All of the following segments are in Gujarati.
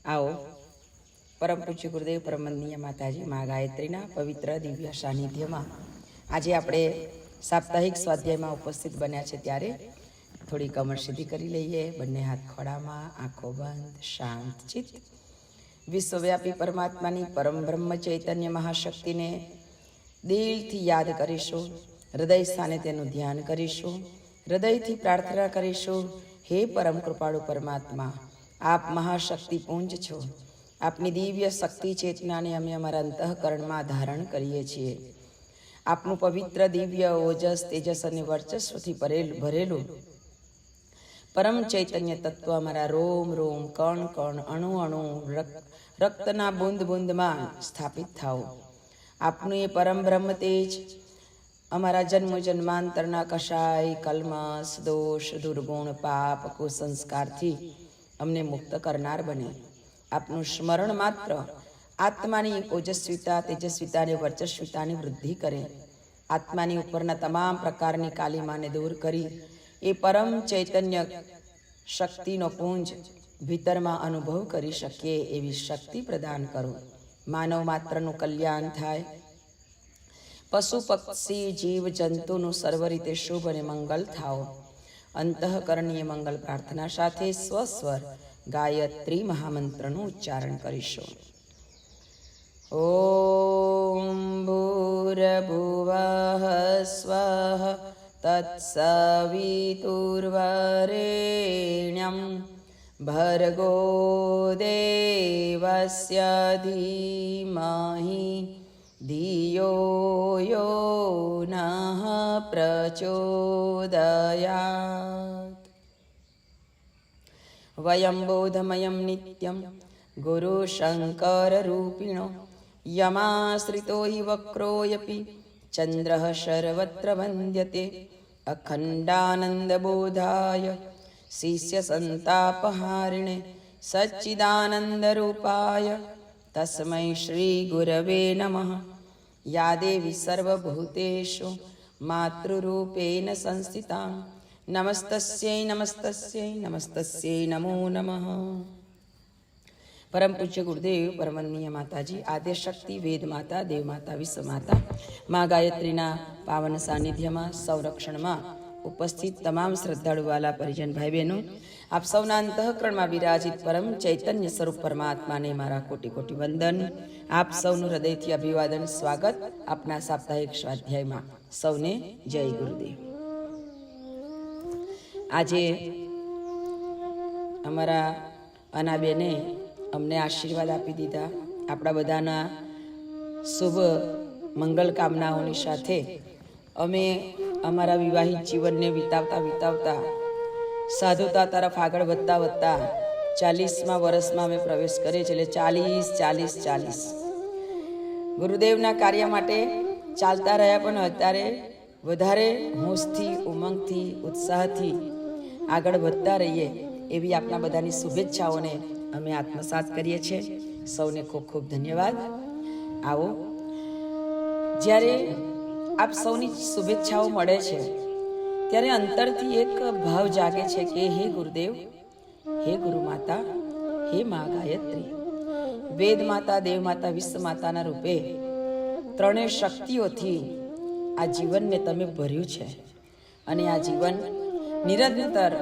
आओ परम पूज्य गुरुदेव परमवंदनीय माताजी माँ गायत्रीना पवित्र दिव्य सानिध्य में आज आपणे साप्ताहिक स्वाध्याय में उपस्थित बन्या छे त्यारे थोड़ी कमर सीधी करी लईए। बंने हाथ खोड़ा में, आँखों बंद, शांत चित्त विश्वव्यापी परमात्मा नी परम ब्रह्म चैतन्य महाशक्ति ने दिल थी याद करीशुं। हृदय स्थाने तेनुं ध्यान करीशुं। हृदय थी प्रार्थना करीशुं। हे परम कृपाळु परमात्मा, आप महाशक्ति पुंज छो। आपनी दिव्य शक्ति चेतना ने अमे अमारा अंतःकरण में धारण करीए छीए। आपनु पवित्र दिव्य ओजस तेजस अने वर्चस्वथी भरेलू परम चैतन्य तत्व अमारा रोम रोम कण कण अणु अणु रक्तना बूंद बूंद में स्थापित थाओ। आपनु ये परम ब्रह्म तेज अमारा जन्म जन्मांतरना कषाय कलमस दोष दुर्गुण पाप कुसंस्कार थी अमने मुक्त करनार बने। आपनु स्मरण मात्र आत्मानी ओजस्विता तेजस्विता ने वर्चस्विता ने वृद्धि करे। आत्मानी उपरना तमाम प्रकारनी कालीमा ने दूर करी ए परम चैतन्य शक्ति नो पुंज भीतर में अनुभव करी शकीए एवी शक्ति प्रदान करो। मानव मात्र नु कल्याण थाय। पशु पक्षी जीव जंतु नु सर्व रीते शुभ अने मंगल थाओ। अंतःकरणीय मंगल प्रार्थना साथे स्वस्वर गायत्री महामंत्रनु उच्चारण करीशुं। ओम भूर्भुवः स्वः तत्सवितुर्वरेण्यं भर्गो देवस्य धीमहि धियो यो नः प्रचोदयात्। वयं बोधमयं नित्यं गुरुशङ्कररूपिणो यमाश्रितो हि वक्रोऽयपि चन्द्रः सर्वत्र वन्द्यते। अखण्डानन्दबोधाय शिष्यसन्तापहारिणे सच्चिदानन्दरूपाय तस्मै श्रीगुरवे नमः। या देवी सर्वभूतेषु मातृरूपेण संस्थिता नमस्तस्यै नमस्तस्यै नमस्तस्यै नमो नमः। परम पूज्य गुरुदेव परमवंदनीय माताजी आद्य शक्ति वेद माता देव माता विश्व माता माँ गायत्रीना पावन सानिध्य में संरक्षण में उपस्थित तमाम श्रद्धाळु वाला परिजन भाई बहनों, आप सौना अंतःकरण में विराजित परम चैतन्य स्वरूप परमात्मा ने मारा कोटि कोटि वंदन। आप सौनु हृदयथी अभिवादन स्वागत अपना साप्ताहिक स्वाध्याय में। सौने जय गुरुदेव। आजे अमरा अनाबेने अमने आशीर्वाद आपी दीधा। आपड़ा बधाना शुभ मंगल कामनाओनी साथे अमे अमारा विवाहित जीवन ने वितावता वितावता साधुता तरफ आगळ वधता वधता 40मा वर्षमां अमे प्रवेश करे छे। એટલે 40 गुरुदेवना कार्य माटे चालता रह्या, पण अत्यारे वधारे होशथी उमंगथी उत्साहथी आगळ वधता रहीए एवी आपना बधानी शुभेच्छाओने अमे आत्मसात करीए छे। सौने खूब खूब धन्यवाद। आओ ज्यारे आप सौनी शुभेच्छाओ मळे छे त्यारे अंतरथी एक भाव जागे छे के हे गुरुदेव, हे गुरु माता, हे माँ गायत्री, वेद माता देव माता विश्व माताना रूपे त्रणेय शक्तिओथी आ जीवन ने तमे भर्यु छे अने आ जीवन निरंतर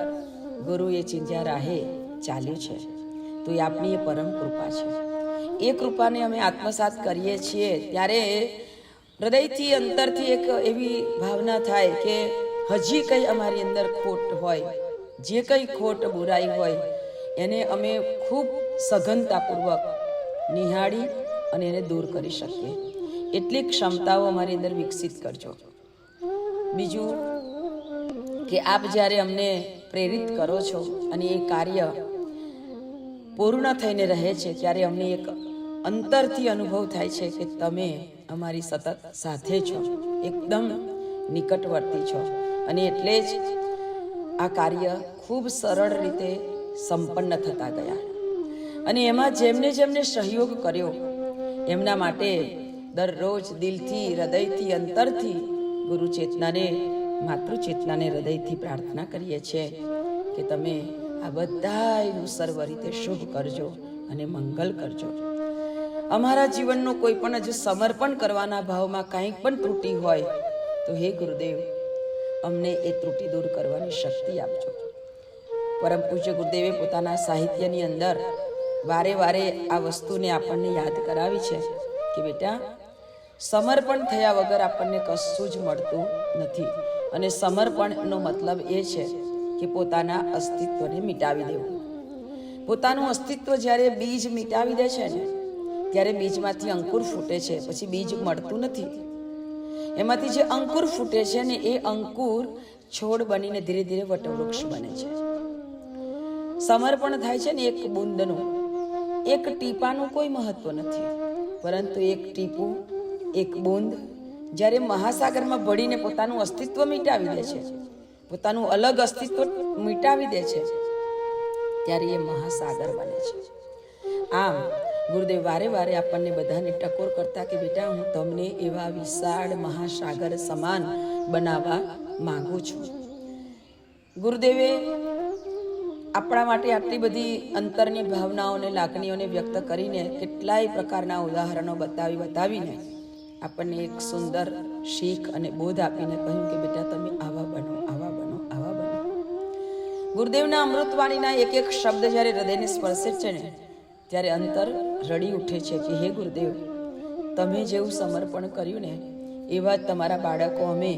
गुरुए चिंध्या राहे चाल्यु छे। तो ये आपनी ये परम कृपा छे। ए कृपा ने अमे आत्मसात करीए छीए त्यारे हृदयथी अंतरथी एक एवी भावना थाय के हजी कई अमारी अंदर खोट होय, जे कई खोट बुराई होय एने अमे खूब सघनतापूर्वक निहाળી અને એને दूर કરી શકીએ એટલી ક્ષમતાઓ અમારી અંદર વિકસિત કરજો। બીજું કે આપ જ્યારે અમને પ્રેરિત કરો છો અને એ કાર્ય પૂર્ણ થઈને રહે છે ત્યારે અમને એક અંતરથી અનુભવ થાય છે કે તમે અમારી સતત સાથે છો, એકદમ નિકટવર્તી છો અને એટલે જ આ કાર્ય ખૂબ સરળ રીતે સંપન્ન થતા ગયા। અને એમાં જેમને જેમને સહયોગ કર્યો એમના માટે દરરોજ દિલથી હૃદયથી અંતરથી ગુરુ ચેતનાને માતૃ ચેતનાને હૃદયથી પ્રાર્થના કરીએ છીએ કે તમે આ બધાયનું સર્વ રીતે શુભ કરજો અને મંગલ કરજો. અમારા જીવનનો કોઈ પણ જો સમર્પણ કરવાના ભાવમાં કંઈક પણ ત્રુટિ હોય તો હે ગુરુદેવ, અમને એ ત્રુટિ દૂર કરવાની શક્તિ આપજો. પરમ પૂજ્ય ગુરુદેવે પોતાના સાહિત્યની અંદર વારે વારે આ વસ્તુને આપણને યાદ કરાવી છે કે બેટા, સમર્પણ થયા વગર આપણને કશું જ મળતું નથી. અને સમર્પણનો મતલબ એ છે કે પોતાના અસ્તિત્વને મિટાવી દેવું. પોતાનું અસ્તિત્વ જ્યારે બીજ મિટાવી દે છે ને, ત્યારે બીજમાંથી અંકુર ફૂટે છે. પછી બીજ મળતું નથી. એમાંથી જે અંકુર ફૂટે છે ને, એ અંકુર છોડ બનીને ધીરે ધીરે વટવૃક્ષ બને છે. સમર્પણ થાય છે ને એક બૂંદનું, એક ટીપાનું કોઈ મહત્વ નથી, પરંતુ એક ટીપું, એક બૂંદ જ્યારે મહાસાગરમાં ભળીને પોતાનું અસ્તિત્વ મિટાવી દે છે, પોતાનું અલગ અસ્તિત્વ મિટાવી દે છે, ત્યારે એ મહાસાગર બને છે. આમ ગુરુદેવ વારે વારે આપણને બધાને ટકોર કરતા કે બેટા, હું તમને એવા વિશાળ મહાસાગર સમાન બનાવવા માંગુ છું. ગુરુદેવે આપણા માટે આટલી બધી અંતરની ભાવનાઓને, લાગણીઓને વ્યક્ત કરીને કેટલાય પ્રકારના ઉદાહરણો બતાવીને આપણને એક સુંદર શીખ અને બોધ આપીને કહ્યું કે બેટા, તમે આવા બનો, આવા બનો, આવા બનો. ગુરુદેવના અમૃતવાણીના એક એક શબ્દ જ્યારે હૃદયને સ્પર્શે છે ને, ત્યારે અંતર રડી ઉઠે છે કે હે ગુરુદેવ, તમે જેવું સમર્પણ કર્યું ને, એવા જ તમારા બાળકો અમે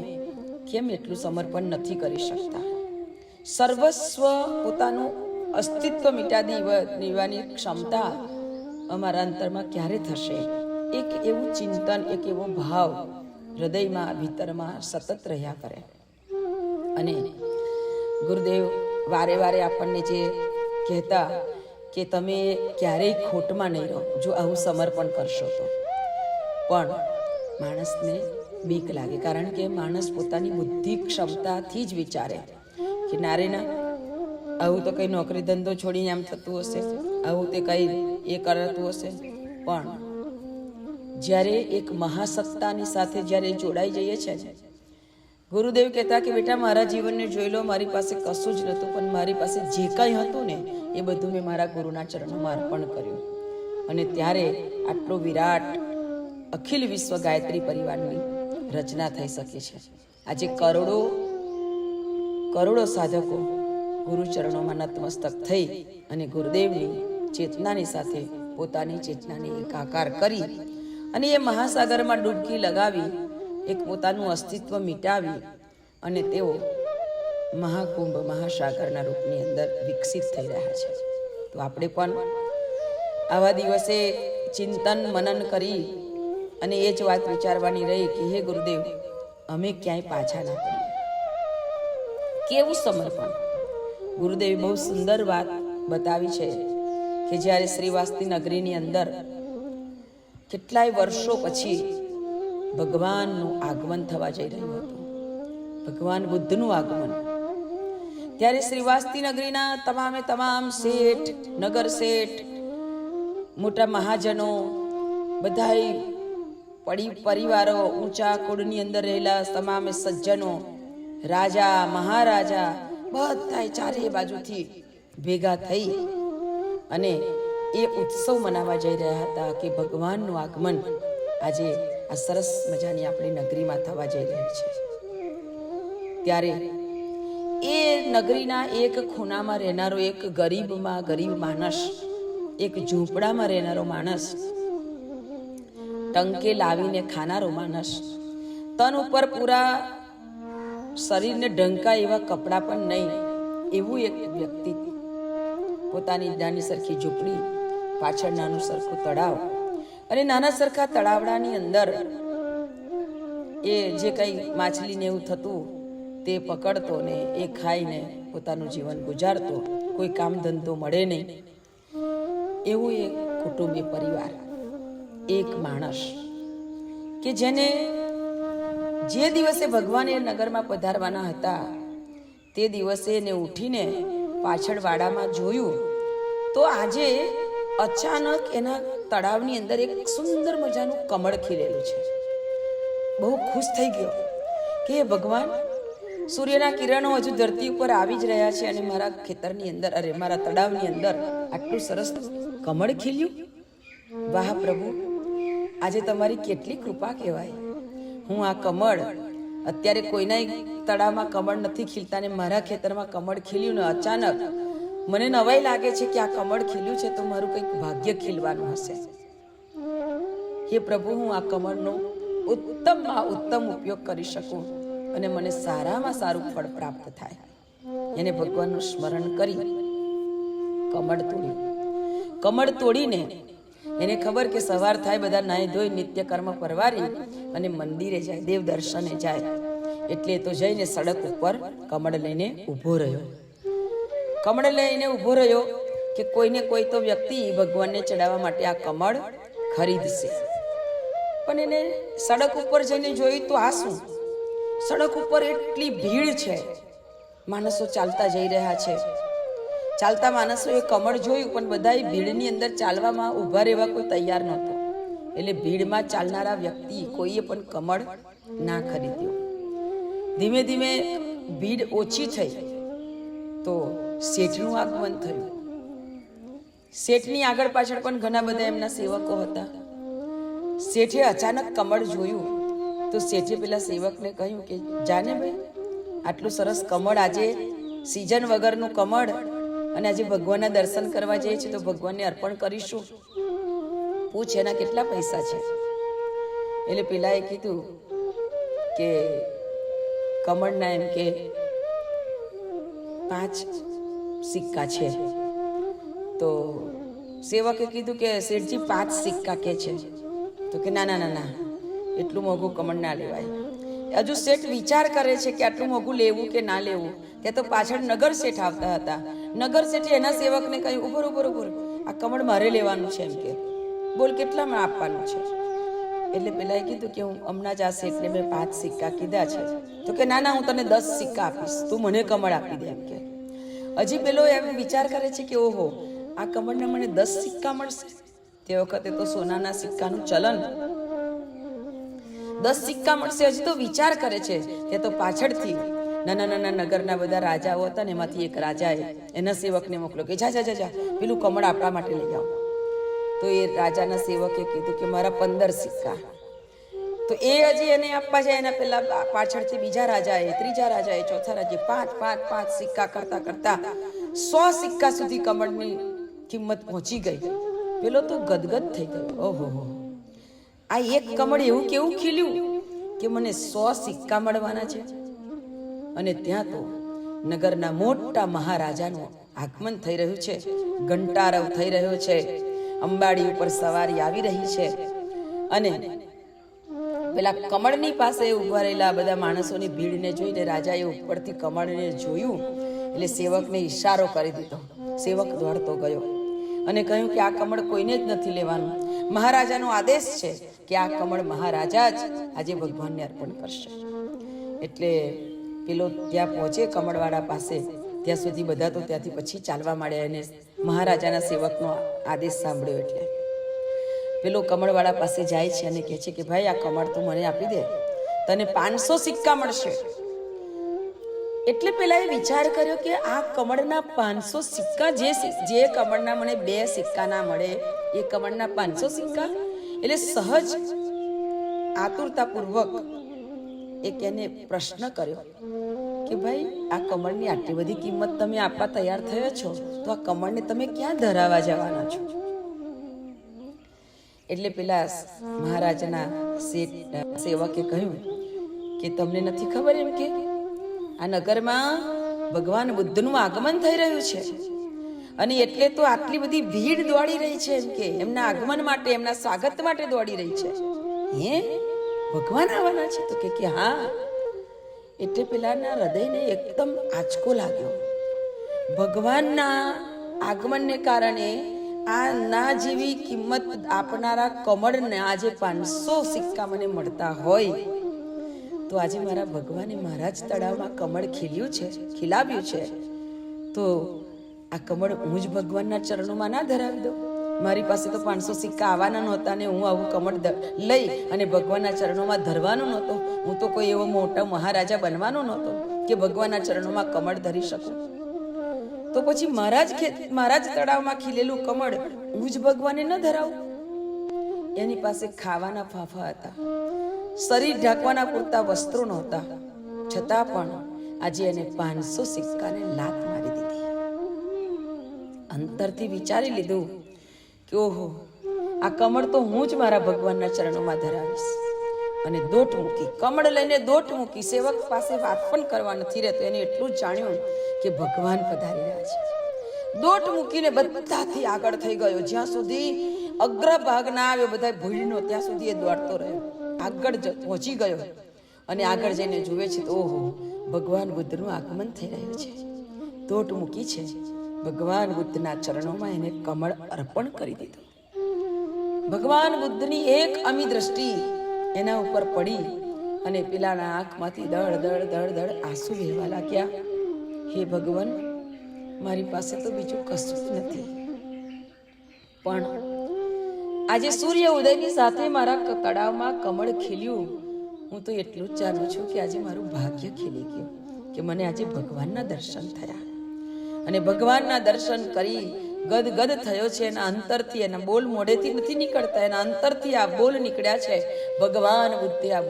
કેમ એટલું સમર્પણ નથી કરી શકતા? સર્વસ્વ, પોતાનું અસ્તિત્વ મિટાવી દેવાની ક્ષમતા અમારા અંતરમાં ક્યારે થશે? એક એવું ચિંતન, એક એવો ભાવ હૃદયમાં, ભીતરમાં સતત રહ્યા કરે. અને ગુરુદેવ વારે વારે આપણને જે કહેતા કે તમે ક્યારેય ખોટમાં નહીં રહો જો આવું સમર્પણ કરશો તો. પણ માણસને બીક લાગે, કારણ કે માણસ પોતાની બુદ્ધિ ક્ષમતાથી જ વિચારે કે નારેના, આવું તો કંઈ નોકરી ધંધો છોડીને આમ થતું હશે, આવું તે કંઈ એ કરાતું હશે. પણ જ્યારે એક મહાસત્તાની સાથે જ્યારે જોડાઈ જઈએ છે, ગુરુદેવ કહેતા કે બેટા, મારા જીવનને જોઈ લો, મારી પાસે કશું જ નહોતું, પણ મારી પાસે જે કંઈ હતું ને એ બધું મેં મારા ગુરુના ચરણોમાં અર્પણ કર્યું. અને ત્યારે આટલો વિરાટ અખિલ વિશ્વ ગાયત્રી પરિવારની રચના થઈ શકે છે. આજે કરોડો સાધકો ગુરુચરણોમાં નતમસ્તક થઈ અને ગુરુદેવની ચેતનાની સાથે પોતાની ચેતનાને એકાકાર કરી અને એ મહાસાગરમાં ડૂબકી લગાવી એક પોતાનું અસ્તિત્વ મિટાવી અને તેઓ મહાકુંભ, મહાસાગરના રૂપની અંદર વિકસિત થઈ રહ્યા છે. તો આપણે પણ આવા દિવસે ચિંતન મનન કરી અને એ જ વાત વિચારવાની રહી કે હે ગુરુદેવ, અમે ક્યાંય પાછા ના પડીએ. કેવું સમર્પણ! ગુરુદેવે બહુ સુંદર વાત બતાવી છે કે જ્યારે શ્રીવાસ્તી નગરીની અંદર કેટલાય વર્ષો પછી ભગવાનનું આગમન થવા જઈ રહ્યું હતું, ભગવાન બુદ્ધનું આગમન, ત્યારે શ્રીવાસ્તી નગરીના તમામ શેઠ, નગર શેઠ, મોટા મહાજનો, બધાય પરિવારો, ઊંચા કુળની અંદર રહેલા તમામે સજ્જનો, રાજા, મહારાજા, બધાય ચારે બાજુથી ભેગા થઈ અને એ ઉત્સવ મનાવવા જઈ રહ્યા હતા કે ભગવાનનું આગમન આજે આ સરસ મજાની આપણી નગરીમાં થવા જઈ રહી છે. ત્યારે એ નગરીના એક ખૂણામાં રહેનારો એક ગરીબ માણસ, એક ઝૂંપડામાં રહેનારો માણસ, ટંકે લાવીને ખાનારો માણસ, તન ઉપર પૂરા શરીરને ઢંકાય એવા કપડાં પણ નહીં એવું એક વ્યક્તિ, પોતાની નાની સરખી ઝૂંપડી પાછળ નાનું સરખું તળાવ અને નાના સરખા તળાવડાની અંદર એ જે કંઈ માછલીને એવું થતું તે પકડતો ને એ ખાઈને પોતાનું જીવન ગુજારતો, કોઈ કામ ધંધો મળે નહીં એવું એક કુટુંબી પરિવાર, એક માણસ કે જેને જે દિવસે ભગવાન એ નગરમાં પધારવાના હતા તે દિવસે એને ઉઠીને પાછળ વાડામાં જોયું તો આજે અચાનક એના તળાવની અંદર એક સુંદર મજાનું કમળ ખીલેલું છે. બહુ ખુશ થઈ ગયો કે ભગવાન, સૂર્યના કિરણો હજુ ધરતી ઉપર આવી જ રહ્યા છે અને મારા ખેતરની અંદર, અરે મારા તળાવની અંદર આટલું સરસ કમળ ખીલ્યું. વાહ પ્રભુ, આજે તમારી કેટલી કૃપા કહેવાય. હું આ કમળ, અત્યારે કોઈના તળાવમાં કમળ નથી ખીલતા ને મારા ખેતરમાં કમળ ખીલ્યું ને અચાનક મને નવાઈ લાગે છે કે આ કમળ ખીલ્યું છે તો મારું કંઈક ભાગ્ય ખીલવાનું હશે. હે પ્રભુ, હું આ કમળનો ઉત્તમમાં ઉત્તમ ઉપયોગ કરી શકું અને મને સારામાં સારું ફળ પ્રાપ્ત થાય. એને ભગવાનનું સ્મરણ કરી કમળ તોડ્યું. કમળ તોડીને એને ખબર કે સવાર થાય, બધા નાહી ધોઈ નિત્ય કર્મ પરવારી અને મંદિરે જાય, દેવ દર્શને જાય. એટલે તો જઈને સડક ઉપર કમળ લઈને ઊભો રહ્યો. કમળ લઈને ઊભો રહ્યો કે કોઈને કોઈ તો વ્યક્તિ ભગવાનને ચડાવવા માટે આ કમળ ખરીદશે. પણ એને સડક ઉપર જઈને જોયું તો આ શું, સડક ઉપર એટલી ભીડ છે, માણસો ચાલતા જઈ રહ્યા છે. ચાલતા માણસોએ કમળ જોયું પણ બધા ભીડની અંદર ચાલવામાં ઊભા રહેવા કોઈ તૈયાર નહોતો. એટલે ભીડમાં ચાલનારા વ્યક્તિ કોઈએ પણ કમળ ના ખરીદ્યો. ધીમે ધીમે ભીડ ઓછી થઈ તો શેઠનું આગમન થયું. શેઠની આગળ પાછળ પણ ઘણા બધા એમના સેવકો હતા. શેઠે અચાનક કમળ જોયું તો શેઠે પેલા સેવકને કહ્યું કે જાને ભાઈ, આટલું સરસ કમળ, આજે સિઝન વગરનું કમળ, અને આજે ભગવાનના દર્શન કરવા જઈએ છીએ તો ભગવાનને અર્પણ કરીશું, પૂછ એના કેટલા પૈસા છે. એટલે પેલાએ કીધું કે કમળના એમ કે 5 સિક્કા છે. તો સેવકે કીધું કે શેઠજી 5 સિક્કા કે છે. તો કે ના ના ના ના, એટલું મોંઘું કમળ ના લેવાય. હજુ શેઠ વિચાર કરે છે કે આટલું મોંઘું લેવું કે ના લેવું. તે તો પાછળ નગર શેઠ આવતા હતા. નગર શેઠે એના સેવકને કહ્યું, ઉભો ઉભો, આ કમળ મારે લેવાનું છે. એમ કે બોલ કેટલામાં આપવાનું છે. એટલે પેલાએ કીધું કે હું હમણાં જ આ શેઠને મેં 5 સિક્કા કીધા છે. તો કે ના ના, હું તને 10 સિક્કા આપીશ, તું મને કમળ આપી દે. એમ કે હજી પેલો એમ વિચાર કરે છે કે ઓહો, આ કમળને મને 10 સિક્કા મળશે. તે વખતે તો સોનાના સિક્કાનું ચલન, 10 સિક્કા મળશે. હજી તો વિચાર કરે છે. તે તો પાછળથી નાના નાના નગરના બધા રાજાઓ હતા ને એમાંથી એક રાજાએ એના સેવકને મોકલ્યો કે જા જા જા જા, પેલું કમળ આપણા માટે લઈ આવો. તો એ રાજાના સેવકે કીધું કે મારા 15 સિક્કા. તો એ હજી એને આપવા જાય, એના પેલા પાછળથી બીજા રાજાએ, ત્રીજા રાજાએ, ચોથા રાજાએ 5 સિક્કા કરતા કરતા 100 સિક્કા સુધી કમળની કિંમત પહોંચી ગઈ. પેલો તો ગદગદ થઈ ગયો. ઓહો, આ એક કમળ એવું કેવું ખીલ્યું કે મને 100 સિક્કા મળવાના છે. અને ત્યાં તો નગરના મોટા મહારાજાનું આગમન થઈ રહ્યું છે, ઘંટારવ થઈ રહ્યો છે, અંબાડી ઉપર સવારી આવી રહી છે. અને પેલા કમળની પાસે ઉભા રહેલા બધા માણસોની ભીડને જોઈને રાજાએ ઉપરથી કમળને જોયું એટલે સેવકને ઈશારો કરી દીધો. સેવક દોડતો ગયો અને કહ્યું કે આ કમળ કોઈને જ નથી લેવાનું. મહારાજાનો આદેશ છે કે આ કમળ મહારાજા જ આજે ભગવાનને અર્પણ કરશે. એટલે પેલો ત્યાં પહોંચે કમળવાળા પાસે, ત્યાં સુધી બધા તો ત્યાંથી પછી ચાલવા માંડ્યા. એને મહારાજાના સેવકનો આદેશ સાંભળ્યો એટલે પેલો કમળવાળા પાસે જાય છે અને કહે છે કે ભાઈ, આ કમળ તું મને આપી દે, તને 500 સિક્કા મળશે. એટલે પેલા એ વિચાર કર્યો કે આ કમળના 500 સિક્કા, જે કમળના મને 2 સિક્કા ના મળે એ કમળના 500 સિક્કા. એટલે સહજ આતુરતાપૂર્વક એક એને પ્રશ્ન કર્યો કે ભાઈ, આ કમળની આટલી બધી કિંમત તમે આપવા તૈયાર થયો છો તો આ કમળને તમે ક્યાં ધરાવવા જવાના છો? એટલે પેલા મહારાજના સેવકે કહ્યું કે તમને નથી ખબર એમ કે આ નગરમાં ભગવાન બુદ્ધનું આગમન થઈ રહ્યું છે અને એટલે તો આટલી બધી ભીડ દોડી રહી છે. એમ કે એમના આગમન માટે, એમના સ્વાગત માટે દોડી રહી છે. હે, ભગવાન આવવાના છે? તો કે હા. એટલે પેલાના હૃદયને એકદમ આંચકો લાગ્યો. ભગવાનના આગમનને કારણે આ ના જેવી કિંમત આપનારા કમળને આજે 500 સિક્કા મને મળતા હોય તો આજે મારા ભગવાને મારા જ તળાવમાં કમળ ખીલાવ્યું છે તો આ કમળ હું જ ભગવાનના ચરણોમાં ના ધરાવી દઉં? મારી પાસે તો 500 સિક્કા આવવાના નહોતા ને હું આવું કમળ લઈ અને ભગવાનના ચરણોમાં ધરવાનો નહોતો. હું તો કોઈ એવો મોટો મહારાજા બનવાનો નહોતો. કે ભગવાનના ચરણોમાં કમળ ધરી શકું? તો પછી મારા જ તળાવમાં ખીલેલું કમળ હું જ ભગવાને ન ધરાવું? એની પાસે ખાવાના ફાફા હતા, શરીર ઢાંકવાના પૂરતા વસ્ત્રો નહોતા, છતાં પણ આજે એને 500 સિક્કાને લાત મારી દીધી. અંતરથી વિચારી લીધું કે ઓહો, આ કમળ તો હું જ મારા ભગવાનના ચરણોમાં ધરાવીશ. અને દોટ મૂકી, કમળ લઈને દોટ મૂકી. સેવક પાસે વાત પણ કરવા નથી રહેતો, એને એટલું જ જાણ્યું કે ભગવાન પધારી રહ્યા છે. દોટ મૂકીને બધાથી આગળ થઈ ગયો. જ્યાં સુધી અગ્રભાગ ના આવ્યો બધા ભૂલનો, ત્યાં સુધી એ દોડતો રહ્યો. આગળ પહોંચી ગયો અને આગળ જઈને જુએ છે તો ઓહો, ભગવાન બુદ્ધનું આગમન થઈ રહ્યું છે. દોટ મૂકી છે, ભગવાન બુદ્ધના ચરણોમાં એને કમળ અર્પણ કરી દીધું. ભગવાન બુદ્ધની એક અમી દ્રષ્ટિ એના ઉપર પડી અને પેલાના આંખમાંથી દળ દળ દળ દળ આંસુ વહેવા લાગ્યા. હે ભગવાન, મારી પાસે તો બીજું કશું જ નથી, પણ આજે સૂર્ય ઉદયની સાથે મારા તળાવમાં કમળ ખીલ્યું. હું તો એટલું જ જાણું છું કે આજે મારું ભાગ્ય ખીલી ગયું કે મને આજે ભગવાનના દર્શન થયા. અને ભગવાનના દર્શન કરી ગદગદ થયો છે. એના અંતરથી, એના બોલ મોઢેથી નથી નીકળતા, એના અંતરથી આ બોલ નીકળ્યા છે. ભગવાન બુદ્ધે આ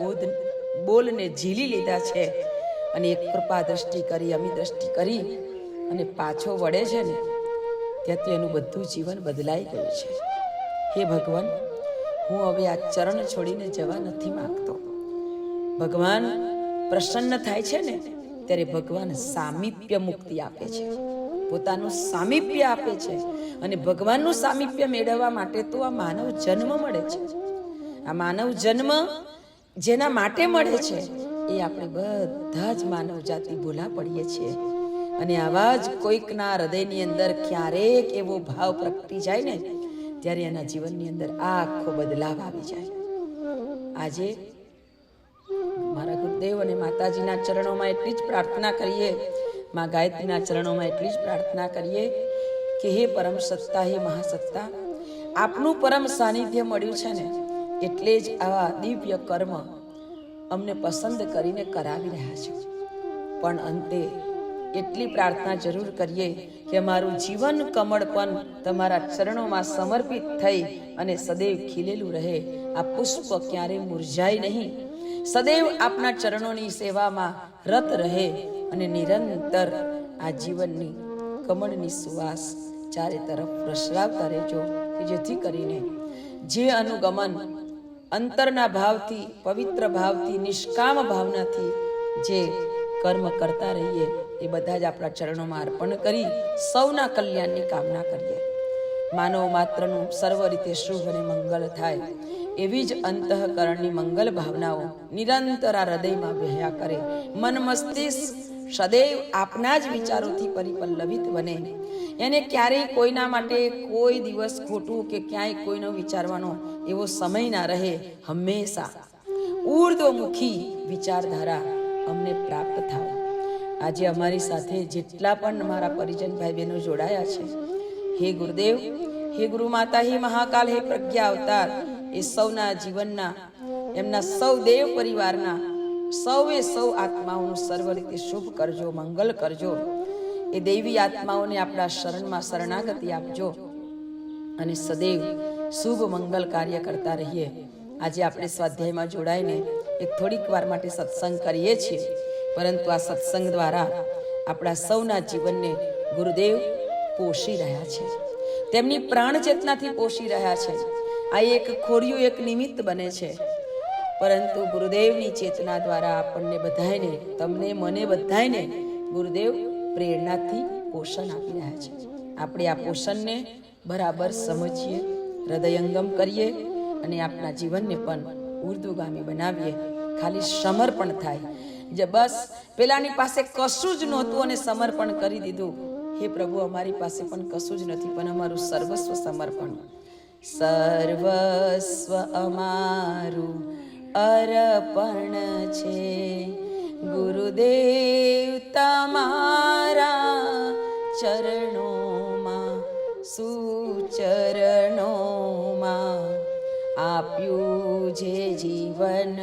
બોલને ઝીલી લીધા છે અને એક કૃપા દ્રષ્ટિ કરી, અમી દ્રષ્ટિ કરી અને પાછો વળે છે ને ત્યાંથી એનું બધું જીવન બદલાઈ ગયું છે. હે ભગવાન, હું હવે આ ચરણ છોડીને જવા નથી માંગતો. ભગવાન પ્રસન્ન થાય છે ને ત્યારે ભગવાન સામીપ્ય મુક્તિ આપે છે, પોતાનું સામીપ્ય આપે છે. અને ભગવાનનું સામીપ્ય મેળવવા માટે તો આ માનવ જન્મ મળે છે. આ માનવ જન્મ જેના માટે મળે છે એ આપણે બધા જ માનવ જાતિ ભૂલા પડીએ છીએ. અને આવા જ કોઈકના હૃદયની અંદર ક્યારેક એવો ભાવ પ્રગટી જાય ને ત્યારે એના જીવનની અંદર આખો બદલાવ આવી જાય. આજે મારા ગુરુદેવ અને માતાજીના ચરણોમાં એટલી જ પ્રાર્થના કરીએ, મા ગાયત્રીના ચરણોમાં એટલી જ પ્રાર્થના કરીએ કે હે પરમ સત્તા, હે મહાસત્તા, આપનું પરમ સાનિધ્ય મળ્યું છે ને એટલે જ આવા દિવ્ય કર્મ અમને પસંદ કરીને કરાવી રહ્યા છે. પણ અંતે એટલી પ્રાર્થના જરૂર કરીએ કે અમારું જીવન કમળ પણ તમારા ચરણોમાં સમર્પિત થઈ અને સદૈવ ખીલેલું રહે. આ પુષ્પ ક્યારે મુરઝાય નહીં, સદૈવ આપના ચરણોની સેવામાં રત રહે અને નિરંતર આ જીવનની કમળની સુવાસ ચારે તરફ પ્રસરાવતા રહેજો કે જેથી કરીને જે અનુગમન અંતરના ભાવથી, પવિત્ર ભાવથી, નિષ્કામ ભાવનાથી જે કર્મ કરતા રહીએ એ બધા જ આપણા ચરણોમાં અર્પણ કરી સૌના કલ્યાણની કામના કરીએ. માનવ માત્રનું સર્વ રીતે શુભ અને મંગળ થાય એવી જ અંતઃકરણની મંગલ ભાવનાઓ નિરંતર આ હૃદયમાં વહ્યા કરે. મન મસ્તિષ્ક સદૈવ આપના જ વિચારોથી પરિપલ્લવિત બને. એને ક્યારેય કોઈના માટે કોઈ દિવસ ખોટું કે ક્યાંય કોઈનો વિચારવાનો એવો સમય ના રહે. હંમેશા ઉર્ધ્વમુખી વિચારધારા અમને પ્રાપ્ત થાય. આજે અમારી સાથે જેટલા પણ મારા પરિજન ભાઈ બહેનો જોડાયા છે, હે ગુરુદેવ, હે ગુરુ માતા, હે મહાકાલ, હે પ્રજ્ઞા અવતાર, એ સૌના જીવનના, એમના સૌ દેવ પરિવારના સૌએ સૌ આત્માઓનું સર્વ રીતે શુભ કરજો, મંગલ કરજો. એ દૈવી આત્માઓને આપણા શરણમાં શરણાગતિ આપજો અને સદૈવ શુભ મંગલ કાર્ય કરતા રહીએ. આજે આપણે સ્વાધ્યાયમાં જોડાઈને એક થોડીક વાર માટે સત્સંગ કરીએ છીએ, પરંતુ આ સત્સંગ દ્વારા આપણા સૌના જીવનને ગુરુદેવ પોષી રહ્યા છે, તેમની પ્રાણ ચેતનાથી પોષી રહ્યા છે. આ એક ખોડિયું એક નિમિત્ત બને છે, પરંતુ ગુરુદેવની ચેતના દ્વારા આપણને બધાને, તમને, મને બધાને ગુરુદેવ પ્રેરણાથી પોષણ આપી રહ્યા છે. આપણે આ પોષણને બરાબર સમજીએ, હૃદયંગમ કરીએ અને આપણા જીવનને પણ ઉર્ધ્વગામી બનાવીએ. ખાલી સમર્પણ થાય જે બસ પેલાની પાસે કશું જ નહોતું અને સમર્પણ કરી દીધું. હે પ્રભુ, અમારી પાસે પણ કશું જ નથી, પણ અમારું સર્વસ્વ સમર્પણ, સર્વસ્વ અમારું અર્પણ છે ગુરુદેવ તમારા ચરણોમાં, સુચરણોમાં. આપ્યું જે જીવન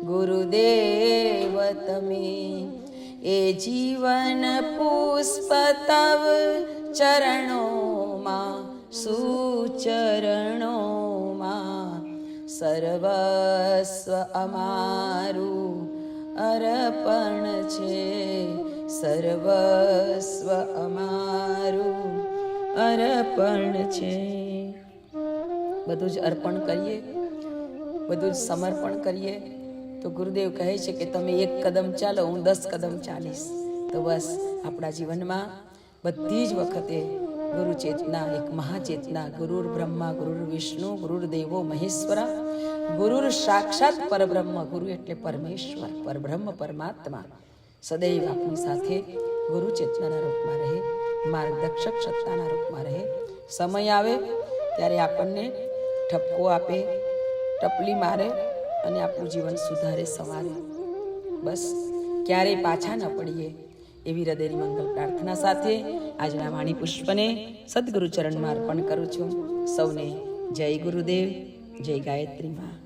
ગુરુદેવ તમે, એ જીવન પુષ્પ તવ ચરણોમાં સુચરણોમાં સર્વસ્વ અમારું અર્પણ છે, સર્વસ્વ અમારું અર્પણ છે. બધું જ અર્પણ કરીએ, બધું જ સમર્પણ કરીએ તો ગુરુદેવ કહે છે કે તમે 1 કદમ ચાલો, હું 10 કદમ ચાલીશ. તો બસ આપણા જીવનમાં બધી જ વખતે ગુરુ ચેતના, એક મહાચેતના, ગુરુર બ્રહ્મા ગુરુર વિષ્ણુ ગુરુર દેવો મહેશ્વરા, ગુરુર સાક્ષાત પરબ્રહ્મ, ગુરુ એટલે પરમેશ્વર, પરબ્રહ્મ, પરમાત્મા સદૈવ આપણી સાથે ગુરુ ચેતનાના રૂપમાં રહે, માર્ગદર્શક સત્તાના રૂપમાં રહે. સમય આવે ત્યારે આપણને ઠપકો આપે, ટપલી મારે અને આપણું જીવન સુધારે, સંવારે. બસ ક્યારેય પાછા ન પડીએ એવી હૃદયની મંગલ પ્રાર્થના સાથે આજના વાણી પુષ્પને સદગુરુ ચરણમાં અર્પણ કરું છું. સૌને જય ગુરુદેવ, જય ગાયત્રી માં.